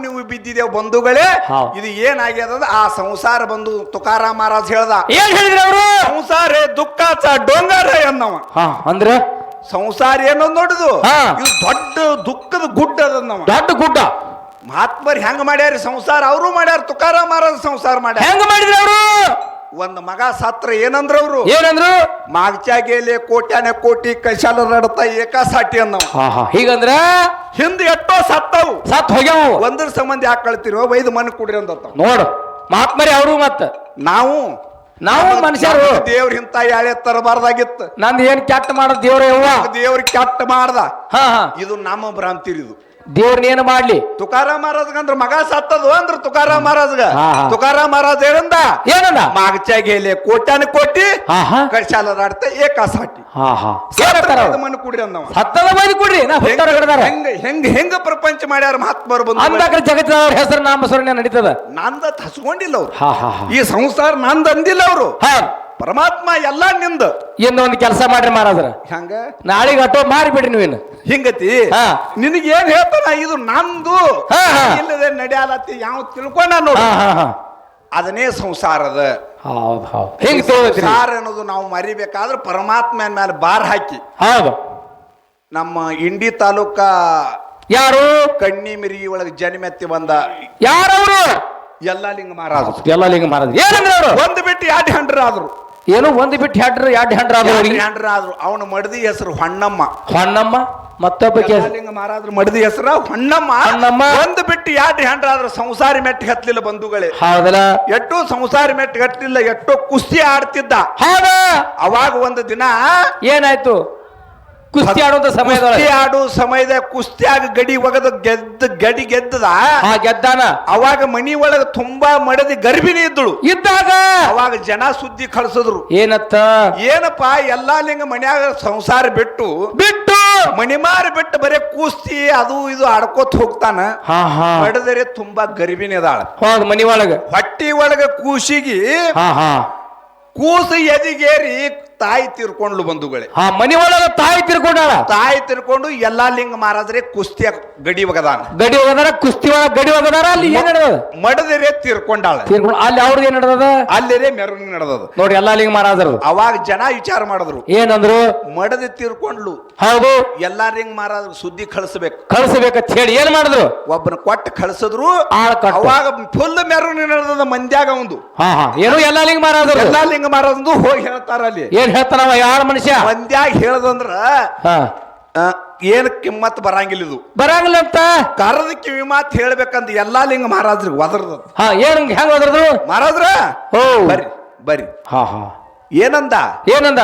ನೀವು ಬಿದ್ದಿದ್ದೇವೆ ಬಂಧುಗಳೇ. ಇದು ಏನಾಗ್ಯದ? ಆ ಸಂಸಾರ ಬಂದು ತುಕಾರಾಮ್ ಮಹಾರಾಜ್ ಹೇಳ್ದ. ಏನ್ ಹೇಳಿದ್ರಿ ಅವರು? ಸಂಸಾರ ದುಃಖ ಡೊಂಗಾರ ಅನ್ನವ. ಅಂದ್ರೆ ಸಂಸಾರ ಏನೋ ನೋಡುದು, ಇದು ದೊಡ್ಡ ದುಃಖದ ಗುಡ್ಡ ಅದನ್ನವ. ದೊಡ್ಡ ಗುಡ್ಡ. ಮಹಾತ್ಮರ್ ಹೆಂಗ ಮಾಡ್ಯಾರ ಸಂಸಾರ? ಅವರು ಮಾಡ್ಯಾರ. ತುಕಾರಾಮ್ ಮಹಾರಾಜ್ ಸಂಸಾರ ಮಾಡ್ಯಾರ. ಹೆಂಗ ಮಾಡಿದ್ರು ಅವರು? ಒಂದ್ ಮಗ ಸತ್ರ ಏನಂದ್ರ ಅವರು? ಏನಂದ್ರು? ಮಾಗ್ಚಾಗೇಲೆ ಕೋಟ್ಯಾನೆ ಕೋಟಿ ಕೈಶಾಲ ನಡತ ಏಕಾಸಾಟಿ ಅನ್ನವ. ಹೀಗಂದ್ರ ಹಿಂದ್ ಎಷ್ಟೋ ಸತ್ತವು, ಸತ್ ಹೋಗ್ಯಾವು. ಒಂದ್ರ ಸಂಬಂಧ ಯಾಕೆ ಕಳ್ತಿರೋ? 5 ಮನೆ ಕುಡ್ರಿ ಅಂತ ನೋಡು ಮಹಾತ್ಮರಿ ಅವರು. ಮತ್ತ ನಾವು ಮನುಷ್ಯರು ದೇವ್ರ ಇಂತ ಯಾಳೆ ತರಬಾರ್ದಾಗಿತ್ತು. ನಂದು ಏನ್ ಕೆಟ್ಟ ಮಾಡ ದೇವ್ರ ದೇವ್ರ ಕೆಟ್ಟ ಮಾಡ್ದ. ಹಾ ಇದು ನಮ್ಮ ಭ್ರಾಂತಿ. ಇದು ದೇವ್ರನ್ನ ಏನು ಮಾಡ್ಲಿ ತುಕಾರಾಮ್ ಮಹಾರಾಜ್ಗ ಅಂದ್ರ ಮಗ ಸತ್ತದು ಅಂದ್ರ ತುಕಾರಾಮ್ ಮಹಾರಾಜ್ಗ ಹಾ, ಹಾ. ತುಕಾರಾಮ್ ಮಹಾರಾಜ್ ಏನಂದ ಏನಂದ ಮಾಗच्या गेले कोट्यान कोटी ಹಾ ಹಾ कशाला रडते एकासाठी ಹಾ ಹಾ ಏನಂತಾರ ಅವ್ರು? ಮಣ್ಣು ಕುಡ್ರಿ ಅಂದವ ಸತ್ತದ ಮಂದಿ ಕೊಡ್ರಿ ನಾ ಹುಟ್ಟಾರ ಹಿಡ್ದಾರ ಹೆಂಗ ಹೆಂಗ ಹೆಂಗ ಪ್ರಪಂಚ ಮಾಡ್ಯಾರ ಮಹಾತ್ಮರು ಬಂದು ಅಂದಾಗ ಜಗತ್ತಿನವ್ರ ಹೆಸರು ನಾಮಸ್ಮರಣೆ ನಡೀತದ ನಂದ ಹಸ್ಕೊಂಡಿಲ್ಲ ಅವ್ರು ಹಾ ಹಾ ಹಾ ಈ ಸಂಸಾರ ನಂದ್ ಅಂದಿಲ್ಲ ಅವರು ಹಾ ಪರಮಾತ್ಮ ಎಲ್ಲಾ ನಿಂದ ಇನ್ನೊಂದು ಕೆಲಸ ಮಾಡ್ರಿ ಮಹಾರಾಜರ ಹೆಂಗ ನಾಳೆಗೆ ಆಟೋ ಮಾರಿ ಬಿಡ್ರಿ ನೀವೇನು ಹಿಂಗತಿ ಹಾ. ನಿನಗೆ ಏನ್ ಹೇಳ್ತಾನ ಇದು ನಂದು ಹಾ, ಹಾ. ಇಲ್ಲದೆ ನಡೆಯಲತ್ತಿ ಯಾವ ತಿಳ್ಕೊಂಡ ನೋಡು ಹಾ ಹಾ ಹಾ ಅದನ್ನೇ ಸಂಸಾರದ ಹೌದು ಹೌದು ಹಿಂಗ್ ತಗೋತ್ರಿ ಸಂಸಾರ ಅನ್ನೋದು ನಾವು ಮರಿಬೇಕಾದ್ರೆ ಪರಮಾತ್ಮನ ಮೇಲೆ ಬಾರ್ ಹಾಕಿ ಹೌದು ನಮ್ಮ ಇಂಡಿ ತಾಲೂಕ ಯಾರು ಕಣ್ಣಿ ಮಿರಿ ಒಳಗೆ ಜನ್ಮೆತ್ತಿ ಬಂದ ಯಾರವರು ಯಲ್ಲಾಲಿಂಗ ಮಹಾರಾಜ ಎಲ್ಲ ಲಿಂಗ ಮಹಾರಾಜ್ ಏನಂದ್ರೆ ಅವರು ಒಂದು ಬಿಟ್ಟು ಎರಡು ಹೆಂಡ್ರ ಆದ್ರು ಏನು ಒಂದು ಬಿಟ್ಟು ಹೆಡ್ರು ಎರಡು ಹೆಂಡ್ರ ಅವ್ರಿಗೆ ಹೆಂಡ್ರ ಆದ್ರು ಅವನ ಮಡದಿ ಹೆಸರು ಹೊಣ್ಣಮ್ಮ ಹೊನ್ನಮ್ಮ ಮತ್ತೊಬ್ಬ ಯಲ್ಲಾಲಿಂಗ ಮಹಾರಾಜರ ಮಡದಿ ಹೆಸರು ಹೊಣ್ಣಮ್ಮ ಹೊನ್ನಮ್ಮ. ಒಂದು ಬಿಟ್ಟು ಎರಡು ಹೆಂಡ್ರ ಆದ್ರು ಸಂಸಾರಿ ಮೆಟ್ಟಿ ಹತ್ತಲಿಲ್ಲ ಬಂಧುಗಳೇ ಹೌದಲ್ಲ ಎಷ್ಟೋ ಸಂಸಾರಿ ಮೆಟ್ಟಿ ಹತ್ತಲಿಲ್ಲ ಎಷ್ಟೋ ಕುಸ್ತಿ ಆಡ್ತಿದ್ದ ಹೌದ ಅವಾಗ ಒಂದು ದಿನ ಏನಾಯ್ತು ಕುಸ್ತಿ ಆಡುವಂತ ಕುಸ್ತಿ ಸಮಯದೊಳಗೆ ಆಡು ಸಮಯದ ಕುಸ್ತಿಯಾಗ ಗಡಿ ಒಗದ ಗಡಿ ಗೆದ್ದದ ಆ ಗೆದ್ದಾನ ಅವಾಗ ಮನಿ ಒಳಗ ತುಂಬಾ ಮಡದಿ ಗರ್ಭಿಣಿ ಇದ್ದಳು ಇದ್ದಾಗ ಅವಾಗ ಜನ ಸುದ್ದಿ ಕಳ್ಸಿದ್ರು ಏನತ್ತ ಏನಪ್ಪಾ ಎಲ್ಲಾ ಲಿಂಗ ಮನ್ಯಾಗ ಸಂಸಾರ ಬಿಟ್ಟು ಬಿಟ್ಟು ಮಣಿಮಾರಿ ಬಿಟ್ಟು ಬರೇ ಕುಸ್ತಿ ಅದು ಇದು ಆಡ್ಕೋತ ಹೋಗ್ತಾನ ಹಾ ಹಾ ಮಡದರೆ ತುಂಬಾ ಗರ್ಭಿಣಿ ಅದಾಳ ಹೌದು ಮನಿ ಒಳಗ ಹೊಟ್ಟಿ ಒಳಗ ಕೂಸಿಗಿ ಹಾ ಹಾ ಕೂಸು ಎದಿಗೇರಿ ತಾಯಿ ತೀರ್ಕೊಂಡ್ಲು ಬಂಧುಗಳೇ ಹಾ ಮನಿ ಒಳಗ ತಾಯಿ ತಿರ್ಕೊಂಡಾಳ ತಾಯಿ ತಿರ್ಕೊಂಡು ಎಲ್ಲಾ ಲಿಂಗ ಮಹಾರಾಜರೇ ಕುಸ್ತಿಯ ಗಡಿ ಒಗದಾನ ಗಡಿ ಹೋಗದಾರ ಕುಸ್ತಿ ಒಳಗ ಗಡಿ ಹೋಗದಾರ ಅಲ್ಲಿ ಏನ್ ನಡೆದ ಮಡದರೆ ತೀರ್ಕೊಂಡಾಳ ತೀರ್ಕೊಂಡು ಅಲ್ಲಿ ಅವ್ರದ್ದು ಏನ್ ನಡೆದ ಅಲ್ಲೇರೆ ಮೆರವಣಿಗೆ ನಡೆದದು ನೋಡ್ರಿ ಎಲ್ಲಾ ಲಿಂಗ ಮಹಾರಾಜರು ಅವಾಗ ಜನ ವಿಚಾರ ಮಾಡಿದ್ರು ಏನಂದ್ರು ಮಡದಿ ತೀರ್ಕೊಂಡ್ಲು ಹೌದು ಎಲ್ಲಾ ಲಿಂಗ ಮಹಾರಾಜ ಸುದ್ದಿ ಕಳಿಸ್ಬೇಕು ಕಳ್ಸಬೇಕಂತ ಹೇಳಿ ಏನ್ ಮಾಡಿದ್ರು ಒಬ್ಬನ ಕೊಟ್ಟು ಕಳಿಸಿದ್ರು ಆಳ ಕೊಟ್ಟು. ಅವಾಗ ಫುಲ್ ಮೆರವಣಿಗೆ ನಡೆದ ಮಂದ್ಯಾಗ ಒಂದು ಹಾ ಹಾ ಏನು ಎಲ್ಲಾ ಲಿಂಗ ಮಹಾರಾಜರು ಎಲ್ಲಾ ಲಿಂಗ ಮಹಾರಾಜಂದು ಹೋಗಿ ಹೇಳ್ತಾರ ಅಲ್ಲಿ ಏನ್ ಹೇಳ್ತಾನವ ಯಾರ ಮನುಷ್ಯ ಮಂದ್ಯಾಗ ಹೇಳದಂದ್ರ ಹಾ ಏನ್ ಕಿಮ್ಮತ್ ಬರಂಗಿಲ್ಲ ಇದು ಬರಂಗಿಲ್ಲ ಅಂತ ಕರದ ಕಿವಿ ಮಾತು ಹೇಳ್ಬೇಕಂತ ಎಲ್ಲಾ ಲಿಂಗ ಮಹಾರಾಜ್ರಿಗೆ ಒದರ್ದ ಹಾ ಏನ್ ಹೆಂಗ್ ಹೋದ್ರದು ಮಹಾರಾಜ್ರ ಓ ಬರ್ರಿ ಬರ್ರಿ ಹಾ ಹಾ ಏನಂದ ಏನಂದ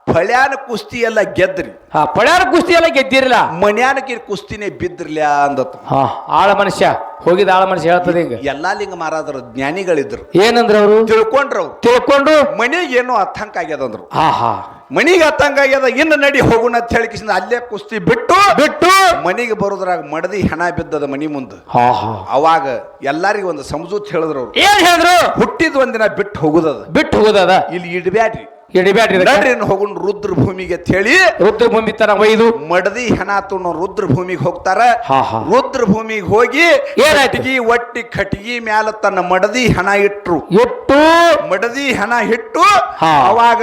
ಫಳ್ಯಾನ ಕುಸ್ತಿ ಎಲ್ಲ ಗೆದ್ರಿ ಹಾ ಪಡ್ಯಾರ ಕುಸ್ತಿ ಎಲ್ಲ ಗೆದ್ದಿರಲ್ಲ ಮನ್ಯಾನಕ್ಕೆ ಕುಸ್ತಿನೇ ಬಿದ್ರಲ್ಯ ಅಂದತ್ತು ಹಾ ಆಳ ಮನುಷ್ಯ ಹೋಗಿದ ಆಳ ಮನುಷ್ಯ ಹೇಳ್ತದೆ ಹಿಂಗ ಎಲ್ಲಾ ಲಿಂಗ ಮಹಾರಾಜರ ಜ್ಞಾನಿಗಳಿದ್ರು ಏನಂದ್ರ ಅವರು ತಿಳ್ಕೊಂಡ್ರು ಅವ್ರು ತಿಳ್ಕೊಂಡು ಮನಿಗೆ ಏನೋ ಅರ್ಥಂಕ ಆಗ್ಯದಂದ್ರು ಹಾ ಹಾ ಮನಿಗೆ ಅರ್ಥಂಕ ಆಗ್ಯದ ಇನ್ನು ನಡಿ ಹೋಗುಣ ಅಂತ ಹೇಳಿಕಿಸಿಂದ ಅಲ್ಲೇ ಕುಸ್ತಿ ಬಿಟ್ಟು ಬಿಟ್ಟು ಮನಿಗೆ ಬರೋದ್ರಾಗ ಮಡದಿ ಹೆಣ ಬಿದ್ದದ ಮನಿ ಮುಂದೆ ಹಾ ಹಾ ಅವಾಗ ಎಲ್ಲಾರಿಗೂ ಒಂದು ಸಮಜೂತ್ ಹೇಳಿದ್ರು ಅವ್ರು ಏನ್ ಹೇಳಿದ್ರು ಹುಟ್ಟಿದ ಒಂದಿನ ಬಿಟ್ಟು ಹೋಗುದದ ಬಿಟ್ಟು ಹೋಗೋದದ ಇಲ್ಲಿ ಇಡ್ಬ್ಯಾಡ್ರಿ ಎಡಿಬ್ಯಾಡ್ರಿ ನಡ್ರಿ ಹೋಗುಣ ರುದ್ರ ಭೂಮಿಗೆ ಅಂತ ಹೇಳಿ ರುದ್ರ ಭೂಮಿ ತರ ಒಯ್ದು ಮಡದಿ ಹೆಣ ತುಣ್ಣು ರುದ್ರ ಭೂಮಿಗೆ ಹೋಗ್ತಾರ ಹಾ, ಹಾ. ರುದ್ರ ಭೂಮಿಗೆ ಹೋಗಿ ಏನಾಯ್ತು? ಕಟ್ಟಿಗೆ ಒಟ್ಟಿ ಕಟ್ಟಿಗೆ ಮ್ಯಾಲ ತನ್ನ ಮಡದಿ ಹೆಣ ಇಟ್ರು ಇಟ್ಟು ಮಡದಿ ಹೆಣ ಇಟ್ಟು ಹಾ. ಅವಾಗ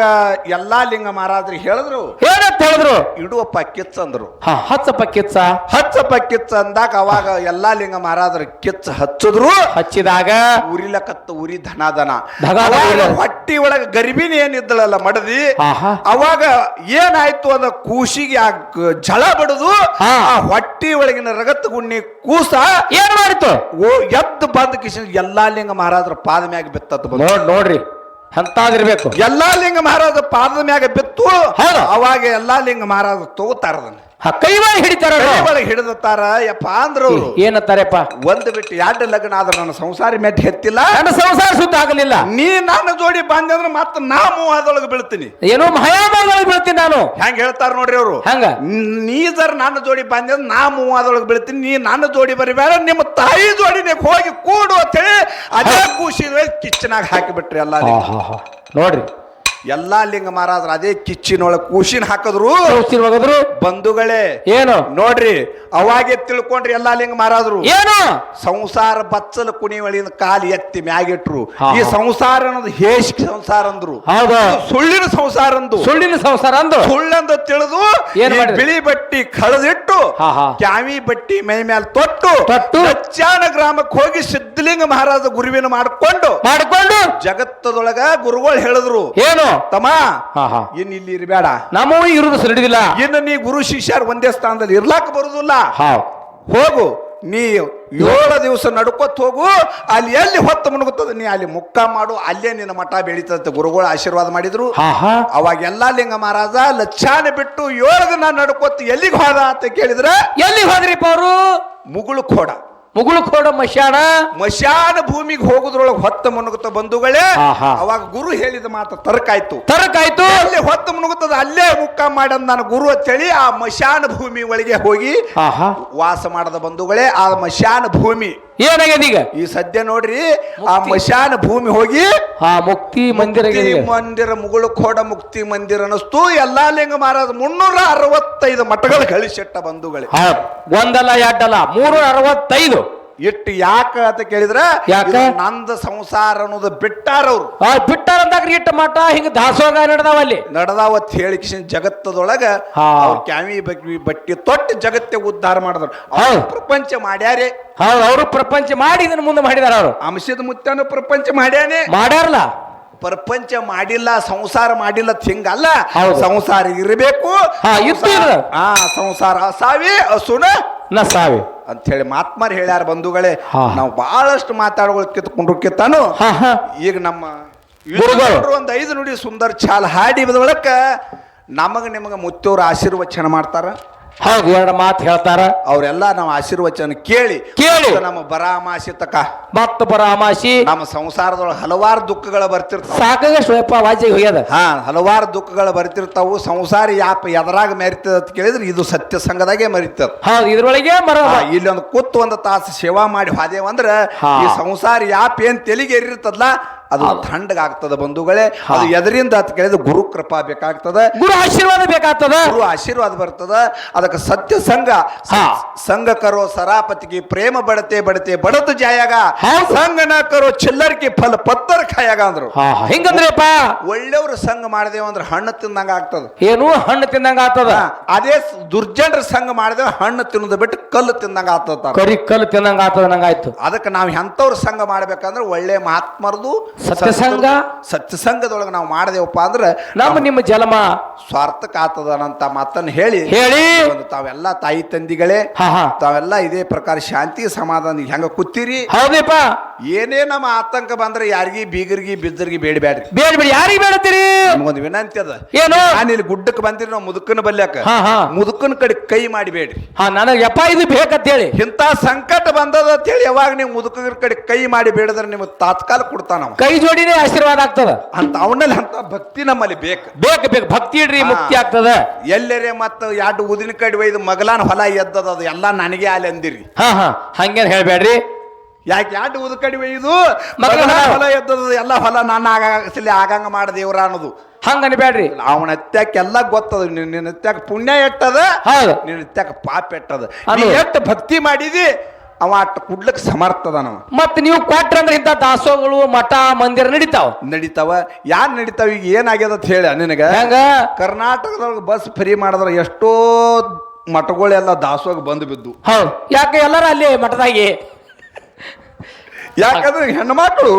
ಎಲ್ಲಾ ಲಿಂಗ ಮಹಾರಾಜ್ರಿಗೆ ಹೇಳಿದ್ರು ಏನಂತ ಹೇಳಿದ್ರು ಇಡುವಪ್ಪ ಕಿಚ್ಚ ಅಂದ್ರು ಹಾ ಹಚ್ಚಪ್ಪ ಕಿಚ್ಚ ಹಚ್ಚಪ್ಪ ಕಿಚ್ಚ ಅಂದಾಗ ಅವಾಗ ಎಲ್ಲಾ ಲಿಂಗ ಮಹಾರಾಜ್ರ ಕಿಚ್ಚ ಹಚ್ಚಿದ್ರು ಹಚ್ಚಿದಾಗ ಉರಿಲಕತ್ತ ಉರಿ ಧನಾದನ ಧಗ ಧಗ ಅವಾಗ ಉರಿ. ಹೊಟ್ಟಿ ಒಳಗ ಗರ್ಭಿಣಿ ಏನಿದ್ದಳಲ್ಲ ಮಡದಿ ಹಾ, ಹಾ. ಅವಾಗ ಏನಾಯ್ತು ಅದ ಕೂಸಿಗೆ ಆ ಝಳ ಬಡದು ಹಾ. ಆ ಹೊಟ್ಟಿ ಒಳಗಿನ ರಗತ್ ಗುಣ್ಣಿ ಕೂಸ ಏನ್ ಮಾಡಿತ್ತು ಓ ಎದ್ದು ಬಂದ ಕಿಶನ್ ಎಲ್ಲಾ ಲಿಂಗ ಮಹಾರಾಜರ ಪಾದ ಮ್ಯಾಗ ಬಿತ್ತತ್ ನೋಡ್ರಿ ಅಂತಾದಿರ್ಬೇಕು ಎಲ್ಲಾ ಲಿಂಗ ಮಹಾರಾಜ ಪಾದದ ಮ್ಯಾಗ ಬಿತ್ತು ಹೌದು. ಅವಾಗ ಎಲ್ಲಾ ಲಿಂಗ ಮಹಾರಾಜ ತಗೋತಾರ ಅದನ್ನ ಕೈ ಮಾಡಿ ಹಿಡಿತಾರ ಅವ್ರು. ಒಳಗೆ ಹಿಡಿದತ್ತಾರ ಯಪ್ಪ ಅಂದ್ರ ಅವ್ರು ಏನತ್ತಾರಪ್ಪ ಒಂದು ಬಿಟ್ಟು ಎರಡು ಲಗ್ನ ಆದ್ರ ನನ್ನ ಸಂಸಾರಿ ಮೆಟ್ಟಿ ಹೆತ್ತಿಲ್ಲ ನನ್ನ ಸಂಸಾರ ಸುದ್ದ ಆಗಲಿಲ್ಲ ನೀ ನನ್ನ ಜೋಡಿ ಬಂದೆ ಅಂದ್ರೆ ಮತ್ತೆ ನಾ ಮೂವದೊಳಗೆ ಬೀಳ್ತೀನಿ ಏನೋ ಮಹಾಭಾರತೊಳಗೆ ಬೀಳ್ತೀನಿ ನಾನು ಹೆಂಗ ಹೇಳ್ತಾರ ನೋಡ್ರಿ ಅವರು ಹಂಗ ನೀ ಜರ ನನ್ನ ಜೋಡಿ ಬಂದೆ ಅಂದ್ರೆ ನಾ ಮೂವದೊಳಗೆ ಬೀಳ್ತೀನಿ ನೀ ನನ್ನ ಜೋಡಿ ಬರಿಬೇಡ ನಿಮ್ಮ ತಾಯಿ ಜೋಡಿನೇ ಹೋಗಿ ಕೂಡು ಅಂತೇಳಿ ಅದೇ ಕೂಸಿದ ಕಿಚ್ಚನಾಗ ಹಾಕಿಬಿಟ್ರಿ ಎಲ್ಲಾ ಲಿಂಗ. ನೋಡ್ರಿ ಎಲ್ಲಾ ಲಿಂಗ ಮಹಾರಾಜರ ಅದೇ ಕಿಚ್ಚಿನೊಳಗೆ ಕೂಸಿನ ಹಾಕಿದ್ರು ಹೋಗಿದ್ರು ಬಂಧುಗಳೇ ಏನು ನೋಡ್ರಿ ಅವಾಗೆ ತಿಳ್ಕೊಂಡ್ರಿ ಎಲ್ಲಾ ಲಿಂಗ ಮಹಾರಾಜರು ಏನು ಸಂಸಾರ ಬಚ್ಚಲ ಕುಣಿ ಒಳಗಿನ ಕಾಲು ಎತ್ತಿ ಮ್ಯಾಗಿಟ್ರು ಹಾ, ಈ ಹಾ. ಸಂಸಾರ ಅನ್ನೋದು ಹೇಸಿಕ ಸಂಸಾರ ಅಂದ್ರು ಹೌದು ಇದು ಸುಳ್ಳಿನ ಸಂಸಾರ ಅಂದು ಸುಳ್ಳಿನ ಸಂಸಾರ ಅಂದು ಸುಳ್ಳಂದ ತಿಳಿದು ಏನ್ ಈ ಮಾಡಿದ್ರು? ಬಿಳಿ ಬಟ್ಟಿ ಕಳೆದಿಟ್ಟು ಹಾ, ಹಾ. ಕ್ಯಾವಿ ಬಟ್ಟಿ ಮೈ ಮೇಲೆ ತೊಟ್ಟು ಲಚ್ಚಾನ ಗ್ರಾಮಕ್ಕೆ ಹೋಗಿ ಸಿದ್ಧಲಿಂಗ ಮಹಾರಾಜ ಗುರುವಿನ ಮಾಡ್ಕೊಂಡು ಜಗತ್ತದೊಳಗ ಗುರುಗಳು ಹೇಳಿದ್ರು ಏನು ತಮ್ಮ ಹಾ, ಹಾ. ಇನ್ ಇಲ್ಲಿ ಇರಬೇಡ ನಮ್ಮೂ ಇರುವುದು ಸರಿದಿಲ್ಲ ಇನ್ನು ನೀ ಗುರು ಶಿಷ್ಯರು ಒಂದೇ ಸ್ಥಾನದಲ್ಲಿ ಇರ್ಲಾಕ ಬರುದಿಲ್ಲ ಹಾ ಹೋಗು ನೀ 7 ದಿವಸ ನಡ್ಕೊತ್ ಹೋಗು ಅಲ್ಲಿ ಎಲ್ಲಿ ಹೊತ್ತು ಮುಣಗುತ್ತದೆ ನೀ ಅಲ್ಲಿ ಮುಕ್ಕ ಮಾಡು ಅಲ್ಲೇ ನಿನ್ನ ಮಠ ಬೆಳೀತದೆ ಗುರುಗಳು ಆಶೀರ್ವಾದ ಮಾಡಿದ್ರು ಹಾ ಹಾ ಅವಾಗ ಎಲ್ಲಾ ಲಿಂಗ ಮಹಾರಾಜ ಲಚ್ಚಾನ ಬಿಟ್ಟು 7 ದಿನ ನಡ್ಕೊತ್ ಎಲ್ಲಿಗೆ ಹೋದ ಅಂತ ಕೇಳಿದ್ರೆ ಎಲ್ಲಿ ಹೋದ್ರಿಪ್ಪ ಅವರು ಮುಗುಳು ಖೋಡ ಮುಗುಳುಕೋಡ ಮಶಾಣ ಮಶಾನ ಭೂಮಿಗೆ ಹೋಗುದ್ರೊಳಗೆ ಹೊತ್ತ ಮುನುಗುತ್ತ ಬಂಧುಗಳೇ ಆಹಾ. ಅವಾಗ ಗುರು ಹೇಳಿದ ಮಾತು ತರಕಾಯ್ತು. ತರಕಾಯ್ತು ಅಲ್ಲಿ ಹೊತ್ತ ಮುನುಗುತ್ತದ ಅಲ್ಲೇ ಮುಕ್ಕ ಮಾಡಂದ ನಾನು ಗುರು ಅಂತೇಳಿ ಆ ಮಶಾನ ಭೂಮಿ ಒಳಗೆ ಹೋಗಿ ಆಹಾ ವಾಸ ಮಾಡದ ಬಂಧುಗಳೇ. ಆ ಮಶಾನ ಭೂಮಿ ಏನಾಗ್ಯದ ಈಗ ಈ ಸದ್ಯ ನೋಡ್ರಿ ಆ ಮಶಾನ ಭೂಮಿ ಹೋಗಿ ಹಾ ಮುಕ್ತಿ ಮಂದಿರ ಮುಕ್ತಿ ಮಂದಿರ ಮುಗುಳು ಖೋಡ ಮುಕ್ತಿ ಮಂದಿರ ಅನ್ನಿಸ್ತು. ಎಲ್ಲಾ ಲಿಂಗ ಮಹಾರಾಜ 365 ಮಠಗಳು ಗಳಿಸಿಟ್ಟ ಬಂಧುಗಳೇ. ಒಂದಲ್ಲ ಎರಡಲ್ಲ 365 ಇಟ್ಟು ಯಾಕ ಅಂತ ಕೇಳಿದ್ರ ಯಾಕ? ಇದು ನಂದ ಸಂಸಾರ ಅನ್ನೋದು ಬಿಟ್ಟಾರವ್ರು. ಬಿಟ್ಟಾರಂದಾಗ ಇಟ್ಟ ಮಠ ಹಿಂಗ ದಾಸೋಗ ನಡೆದಾವ ಅಲ್ಲಿ ನಡೆದಾವತ್ ಹೇಳಿಕಿಸಿನ ಜಗತ್ತದೊಳಗ ಹಾ. ಅವ್ರ ಕ್ಯಾವಿ ಬಟ್ಟಿ ತೊಟ್ಟು ಜಗತ್ತೆ ಉದ್ಧಾರ ಮಾಡಿದ್ರು. ಹೌದು. ಪ್ರಪಂಚ ಮಾಡ್ಯಾರೆ. ಹೌದು ಅವರು ಪ್ರಪಂಚ ಮಾಡಿ ಇದನ್ನ ಮುಂದೆ ಮಾಡಿದಾರ ಅವರು ಅಂಶದ ಮುತ್ತನು ಪ್ರಪಂಚ ಮಾಡ್ಯಾನೆ. ಮಾಡ್ಯಾರಲ್ಲ ಪ್ರಪಂಚ ಮಾಡಿಲ್ಲ ಸಂಸಾರ ಮಾಡಿಲ್ಲ ಹಿಂಗಲ್ಲ. ಹೌದು. ಸಂಸಾರ ಇರಬೇಕು. ಹಾ, ಇತ್ತು ಇಲ್ಲ. ಸಂಸಾರ ಅಸಾವಿ ಅಸುನ ನ ಸಾವಿ ಅಂತ ಹೇಳಿ ಮಾತ್ಮಾರ್ ಹೇಳ್ಯಾರ ಬಂಧುಗಳೇ. ಹಾ. ನಾವು ಬಹಳಷ್ಟು ಮಾತಾಡ್ಕೊಳ್ಕಿತ್ಕೊಂಡ್ರುಕಿತ್ತಾನು ಹಾ ಹಾ ಈಗ ನಮ್ಮ ಗುರುಗಳು ಒಂದು 5 ನುಡಿ ಸುಂದರ ಚಾಲ್ ಹಾಡಿ ಬದೊಳಕ ನಮಗ ನಿಮಗ ಮುತ್ತವ್ರ ಆಶೀರ್ವಚನ ಮಾಡ್ತಾರ. ಹೌದು ಎರಡು ಮಾತು ಹೇಳ್ತಾರ. ಅವರೆಲ್ಲ ನಾವು ಆಶೀರ್ವಚನ ಕೇಳಿ ಮತ್ತು ನಮ್ಮ ಬರಾಮಾಸಿ ತಕ ಮತ್ತ ಬರ ಅಮಾಸಿ ನಮ್ಮ ಸಂಸಾರದೊಳಗೆ ಹಲವಾರು ದುಃಖಗಳು ಬರ್ತಿರ್ತಾವ. ಸಾಕಾಗಷ್ಟು ಯಪ್ಪ ವಾಜ್ಯ ಹೋಗ್ಯದ. ಹಲವಾರು ದುಃಖಗಳು ಬರ್ತಿರ್ತಾವು. ಸಂಸಾರ ಯಾಪ ಎದರಾಗ ಮೆರಿತದ ಅಂತ ಕೇಳಿದ್ರೆ ಇದು ಸತ್ಯ ಸಂಘದಾಗೆ ಮರಿತದ. ಹೌದು ಇದ್ರೊಳಗೆ ಮರ ಇಲ್ಲಿ ಒಂದು ಕೂತು ಒಂದು ತಾಸು ಸೇವಾ ಮಾಡಿ ಹೋದೇವಂದ್ರ ಈ ಸಂಸಾರ ಯಾಪ ಏನ್ ತೆಲಿಗೆ ಏರಿರ್ತದಲ್ಲ ಅದು ಥಂಡಗಾಗ್ತದ ಬಂಧುಗಳೇ. ಅದು ಎದರಿಂದ ಅಂತ ಕೇಳಿದ್ರೆ ಗುರು ಕೃಪಾ ಬೇಕಾಗ್ತದ. ಗುರು ಆಶೀರ್ವಾದ ಬೇಕಾಗ್ತದ. ಗುರು ಆಶೀರ್ವಾದ ಬರ್ತದ. ಅದಕ್ಕೆ ಸತ್ಯ ಸಂಘ ಸಂಘ ಕರೋ ಸರಾಪತಿಗೆ ಪ್ರೇಮ ಬಡತೆ ಬಡತೆ ಬಡತ ಜಾಯಾಗ ಸಂಘ ನ ಕರೋ ಚಿಲ್ಲರ್ಗೆ ಫಲ ಪತ್ತರ ಖಾಯಾಗ ಅಂದ್ರು. ಹಿಂಗಂದ್ರಪ್ಪ ಒಳ್ಳೆಯವ್ರ ಸಂಘ ಮಾಡಿದೇವ ಅಂದ್ರೆ ಹಣ್ಣು ತಿಂದಂಗ ಆಗ್ತದ. ಏನು ಹಣ್ಣು ತಿಂದಂಗ ಆಗ್ತದ. ಅದೇ ದುರ್ಜನರ ಸಂಘ ಮಾಡಿದೇವ ಹಣ್ಣು ತಿನ್ನೋದು ಬಿಟ್ಟು ಕಲ್ಲು ತಿಂದಂಗ ಆಗ್ತದ. ಕರಿ ಕಲ್ಲು ತಿಂದಂಗ ಆಗ್ತದ ನಂಗಾಯ್ತು. ಅದಕ್ಕೆ ನಾವು ಎಂತವ್ರ ಸಂಘ ಮಾಡ್ಬೇಕಂದ್ರೆ ಒಳ್ಳೆ ಮಹಾತ್ಮರದು ಸತ್ಯಸಂಗ ಸತ್ಯಸಂಗದೊಳಗೆ ನಾವು ಮಾಡಿದೆವಪ್ಪ ಅಂದ್ರೆ ನಿಮ್ಮ ಜಲಮ ಸ್ವಾರ್ಥಕ ಆತದನಂತ ಮಾತನ್ನು ಹೇಳಿ ತಾವೆಲ್ಲ ತಾಯಿ ತಂದಿಗಳೇ ತಾವೆಲ್ಲ ಇದೇ ಪ್ರಕಾರ ಶಾಂತಿ ಸಮಾಧಾನ ಹೆಂಗ ಕೂತೀರಿ. ಹೌದಪ್ಪ ಏನೇ ನಮ್ಮ ಆತಂಕ ಬಂದ್ರೆ ಯಾರಿಗಿ ಬೀಗರ್ಗಿ ಬಿದ್ದರ್ಗಿ ಬೇಡಬೇಡ್ರಿ. ಬೇಡ ಯಾರಿಗೆ ಬೇಡತ್ತೀರಿ. ನಮಗೊಂದು ವಿನಂತಿ ಅದ. ಏನು ನಾನು ಇಲ್ಲಿ ಗುಡ್ಡಕ್ಕೆ ಬಂದಿರಿ ನಾವು ಮುದುಕನ ಬಲ್ಯಾಕ ಮುದುಕನ ಕಡೆ ಕೈ ಮಾಡಿಬೇಡ್ರಿ. ನನಗೆ ಯಪ್ಪ ಇದು ಬೇಕಂತ ಹೇಳಿ ಇಂತ ಸಂಕಟ ಬಂದದ ಅಂತ ಹೇಳಿ ಯಾವಾಗ ನೀವು ಮುದುಕರ ಕಡೆ ಕೈ ಮಾಡಿ ಬೇಡದ್ರೆ ನಿಮ್ಗೆ ತಾತ್ಕಾಲ ಕೊಡ್ತಾನ. ಕೈ ಜೋಡಿನೇ ಆಶೀರ್ವಾದ ಆಗ್ತದ ಅಂತ ಅವನಲ್ಲಿ ಅಂತ ಭಕ್ತಿ ನಮ್ಮಲ್ಲಿ ಬೇಕು ಭಕ್ತಿ ಇಡ್ರಿ ಮುಕ್ತಿ ಆಗ್ತದ. ಎಲ್ಲರೇ ಮತ್ತ 2 ಉದಿನ ಕಡೆ ಒಯ್ದು ಮಗಲಾನ ಹೊಲ ಎದ್ದದ ಅದು ಎಲ್ಲ ನನಗೆ ಅಲ್ಲಿ ಅಂದಿರಿ. ಹಂಗೇನ್ ಹೇಳ್ಬೇಡ್ರಿ. ಯಾಕೆ 2 ಉದ ಕಡೆ ಒಯ್ದು ಮಗಲಾನ ಹೊಲ ಎದ್ದದ ಎಲ್ಲ ಹೊಲ ನಾನು ಆಗಂಗ ಮಾಡ ದೇವ್ರ ಅನ್ನೋದು ಹಂಗ ಅನ್ಬೇಡ್ರಿ. ಅವನ ಹತ್ಯಾಕ ಎಲ್ಲ ಗೊತ್ತದ. ನಿನ್ನ ಹತ್ಯಾಕ ಪುಣ್ಯ ಎಟ್ಟದ, ನಿನ್ನ ಹತ್ಯಾಕ ಪಾಪ ಎಟ್ಟದ. ಎಷ್ಟು ಭಕ್ತಿ ಮಾಡಿದಿ ಅವ ಅಟ್ಟ ಕುಡ್ಲಕ್ಕೆ ಸಮರ್ಥದ. ನಾವು ಮತ್ ನೀವು ಕೊಟ್ರಂದ್ರೆ ಇಂಥ ದಾಸೋಗಳು ಮಠ ಮಂದಿರ ನಡೀತಾವ. ಯಾರು ನಡೀತಾವ? ಈಗ ಏನಾಗ್ಯದ ಅಂತ ಹೇಳ ನಿನಗ. ಕರ್ನಾಟಕದೊಳಗೆ ಬಸ್ ಫ್ರೀ ಮಾಡಿದ್ರ ಎಷ್ಟೋ ಮಠಗಳೆಲ್ಲ ದಾಸೋಗ ಬಂದು ಬಿದ್ದು. ಹೌದು ಯಾಕೆ ಎಲ್ಲರ ಅಲ್ಲಿ ಮಠದಾಗಿ ಯಾಕಂದ್ರೆ ಹೆಣ್ಮಕ್ಳು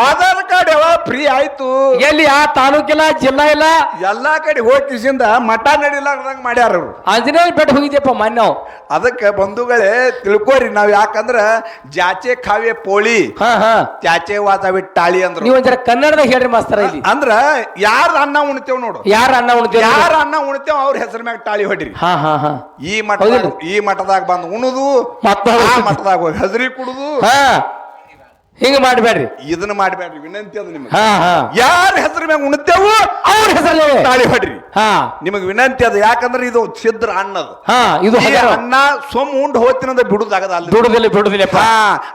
ಆಧಾರ್ ಕಾರ್ಡ್ ಯಾವ ಫ್ರೀ ಆಯ್ತು. ಎಲ್ಲಿ ಆ ತಾಲೂಕಿಲ್ಲ ಜಿಲ್ಲಾ ಇಲ್ಲ ಎಲ್ಲಾ ಕಡೆ ಹೋಗಿಸಿಂದ ಮಠ ನಡಿಲಾರ್ದಂಗ ಮಾಡ್ಯಾರ. ಆಂಜನೇಯ ಬೆಟ್ಟ ಹೋಗಿದ್ಯಪ್ಪ ಮೊನ್ನೆ ನಾವು. ಅದಕ್ಕೆ ಬಂಧುಗಳೇ ತಿಳ್ಕೋರಿ ನಾವ್. ಯಾಕಂದ್ರ ಜಾಚೆ ಖಾವೆ ಪೋಳಿ ತ್ಯಾಚೆ ವಾತಾವಿ ಟಾಳಿ ಅಂದ್ರು. ನೀವು ಒಂಥರ ಕನ್ನಡದಾಗ ಹೇಳ್ರಿ ಮಾಸ್ತರ. ಇಲ್ಲಿ ಅಂದ್ರ ಯಾರ ಅನ್ನ ಉಣ್ತೇವ್ ನೋಡು. ಯಾರ ಅನ್ನ ಉಣ್ತೇವ್ ಅವ್ರ ಹೆಸರ ಮ್ಯಾಗ ಟಾಳಿ ಹೊಡ್ರಿ. ಈ ಮಠದಾಗ ಬಂದು ಉಣುದು ಮಠದಾಗ ಹೋಗಿ ಹಜರಿ ಕುಡುದು ಹಿಂಗ ಮಾಡ್ಬೇಡ್ರಿ. ಇದನ್ನ ಮಾಡ್ಬೇಡ್ರಿ. ವಿನಂತಿ ಅದು ನಿಮ್ಗೆ. ಯಾರ ಹೆಸರು ಮ್ಯಾಗ ಉಣ್ತೇವು ಅವ್ರ ಹೆಸರು ತಾಳಿ ಹೊಡ್ರಿ. ನಿಮಗ್ ವಿನಂತಿ ಅದು. ಯಾಕಂದ್ರೆ ಇದು ಸಿದ್ರ ಅನ್ನದ. ಇದು ಅನ್ನ ಸೊಮ್ ಉಂಡ್ ಹೋಗ್ತೀನಂದ್ರೆ ಬಿಡುದಾಗದ ಅಲ್ಲಿ ಬಿಡುದಿಲ್ಲ.